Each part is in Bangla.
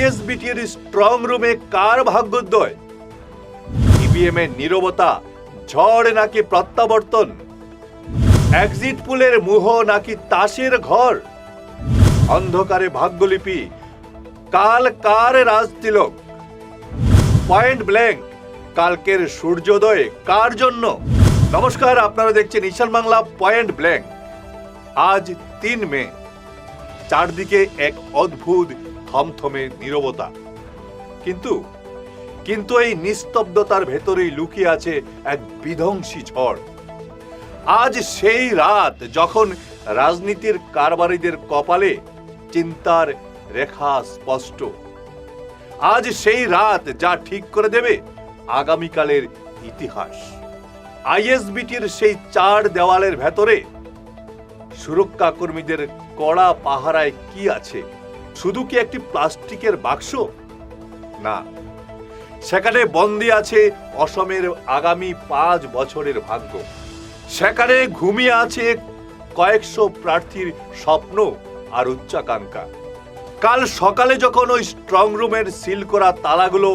আইএসবিটির স্ট্রং রুমে কার ভাগ্যোদয়? ইভিএম এর নীরবতা, ঝড় নাকি প্রত্যাবর্তন? এক্সিট পুলের মুহ নাকি তাসের ঘর? অন্ধকারে ভাগ্যলিপি, কাল কার রাজতিলক? পয়েন্ট ব্ল্যাঙ্ক, কালকের সূর্যোদয় কার জন্য? নমস্কার, আপনারা দেখছেন ঈশান বাংলা পয়েন্ট ব্ল্যাঙ্ক। আজ ৩ মে, চারদিকে এক অদ্ভুত থমথমে নীরবতা। কিন্তু এই নিস্তব্ধতার ভেতরেই লুকিয়ে আছে এক বিধ্বংসী ঝড়। আজ সেই রাত যখন রাজনীতির কারবারিদের কপালে চিন্তার রেখা স্পষ্ট। আজ সেই রাত যা ঠিক করে দেবে আগামীকালের ইতিহাস। আইএসবিটির সেই ৪ দেওয়ালের ভেতরে সুরক্ষা কর্মীদের কড়া পাহারায় কি আছে? শুধু কি একটি প্লাস্টিকের বাক্স? না, সেখানে বন্দী আছে অসমের আগামী ৫ বছরের ভাগ্য। সেখানে ঘুমিয়ে আছে কয়েকশো প্রার্থীর স্বপ্ন আর উচ্চাকাঙ্ক্ষা। কাল সকালে যখন ওই স্ট্রং রুমের সিল করা তালাগুলো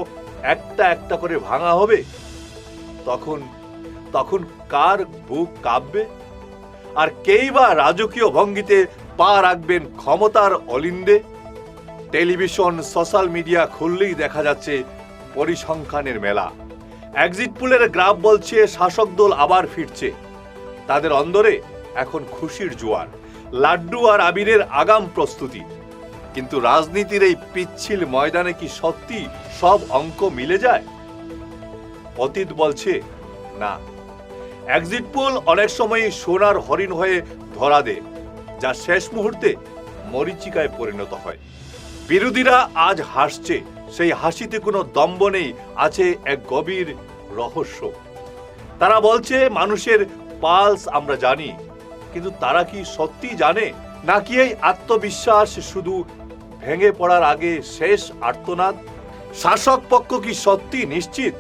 একটা একটা করে ভাঙা হবে, তখন কার বুক কাঁপবে? আর কেই বা রাজকীয় ভঙ্গিতে পা রাখবেন ক্ষমতার অলিন্দে? টেলিভিশন, সোশ্যাল মিডিয়া খুললেই দেখা যাচ্ছে পরিসংখ্যানের মেলা। এক্সিট পুলের গ্রাফ বলছে শাসক দল আবার ফিরছে। তাদের অন্দরে এখন খুশির জোয়ার, লাড্ডু আর আবিরের আগাম প্রস্তুতি। কিন্তু রাজনীতির এই পিচ্ছিল ময়দানে কি সত্যি সব অঙ্ক মিলে যায়? অতীত বলছে না। এক্সিট পোল অনেক সময় সোনার হরিণ হয়ে ধরা দেয়, যা শেষ মুহূর্তে মরীচিকায় পরিণত হয়। বিরোধীরা আজ হাসছে, সেই হাসিতে কোনো দম্ভ নেই, আছে এক গভীর রহস্য। তারা বলছে মানুষের পালস আমরা জানি, কিন্তু তারা কি সত্যি জানে, নাকি এই আত্মবিশ্বাস শুধু ভেঙে পড়ার আগে শেষ আর্তনাদ? শাসক পক্ষ কি সত্যি নিশ্চিত?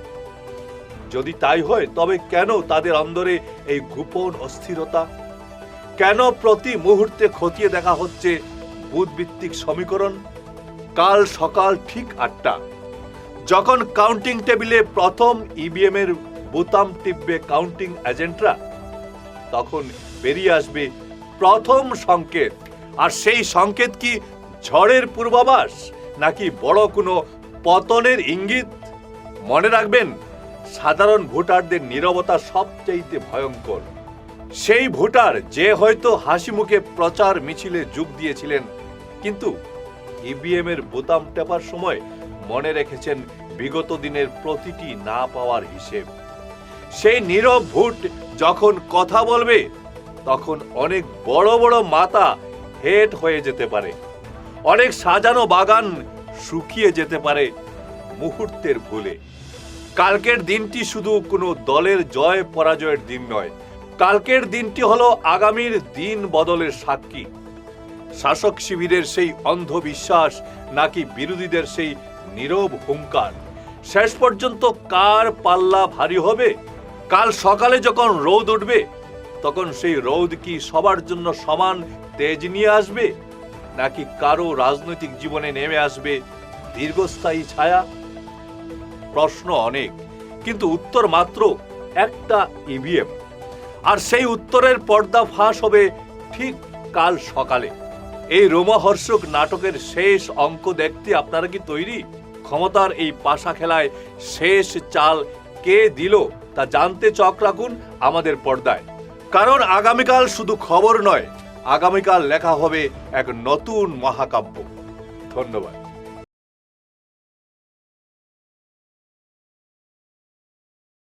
যদি তাই হয়, তবে কেন তাদের অন্দরে এই গোপন অস্থিরতা? কেন প্রতি মুহূর্তে খতিয়ে দেখা হচ্ছে বুথভিত্তিক সমীকরণ? কাল সকাল ঠিক ৮টা, যখন কাউন্টিং টেবিলে প্রথম ইভিএম এর বোতাম টিপবে কাউন্টিং এজেন্টরা, তখন বেরিয়ে আসবে প্রথম সংকেত। আর সেই সংকেত কি ঝড়ের পূর্বাভাস, নাকি বড় কোনো পতনের ইঙ্গিত? মনে রাখবেন, সাধারণ ভোটারদের নীরবতা সবচেয়ে ভয়ঙ্কর। সেই ভোটার যে হয়তো হাসি মুখে প্রচার মিছিলে যোগ দিয়েছিলেন, কিন্তু ইভিএম এর বোতাম টেপার সময় মনে রেখেছেন বিগত দিনের প্রতিটি না পাওয়ার হিসেব। সেই নীরব ভোট যখন কথা বলবে, তখন অনেক বড় বড় মাথা হেট হয়ে যেতে পারে, অনেক সাজানো বাগান শুকিয়ে যেতে পারে মুহূর্তের ভুলে। কালকের দিনটি শুধু কোনো দলের জয় পরাজয়ের দিন নয়, কালকের দিনটি হলো আগামীর দিন বদলের সাক্ষী। শাসক শিবিরের সেই অন্ধবিশ্বাস নাকি বিরোধীদের সেই নীরব হুঙ্কার? শেষ পর্যন্ত কার পাল্লা ভারী হবে? কাল সকালে যখন রোদ উঠবে, তখন সেই রোদ কি সবার জন্য সমান তেজ নিয়ে আসবে, নাকি কারো রাজনৈতিক জীবনে নেমে আসবে দীর্ঘস্থায়ী ছায়া? প্রশ্ন অনেক, কিন্তু উত্তর মাত্র একটা, ইভিএম। আর সেই উত্তরের পর্দা ফাঁস হবে ঠিক কাল সকালে। এই রোমহর্ষক নাটকের শেষ অঙ্ক দেখতে আপনারা কি তৈরি? ক্ষমতার এই পাশা খেলায় শেষ চাল কে দিল তা জানতে চোখ রাখুন আমাদের পর্দায়। কারণ আগামীকাল শুধু খবর নয়, আগামীকাল লেখা হবে এক নতুন মহাকাব্য। ধন্যবাদ।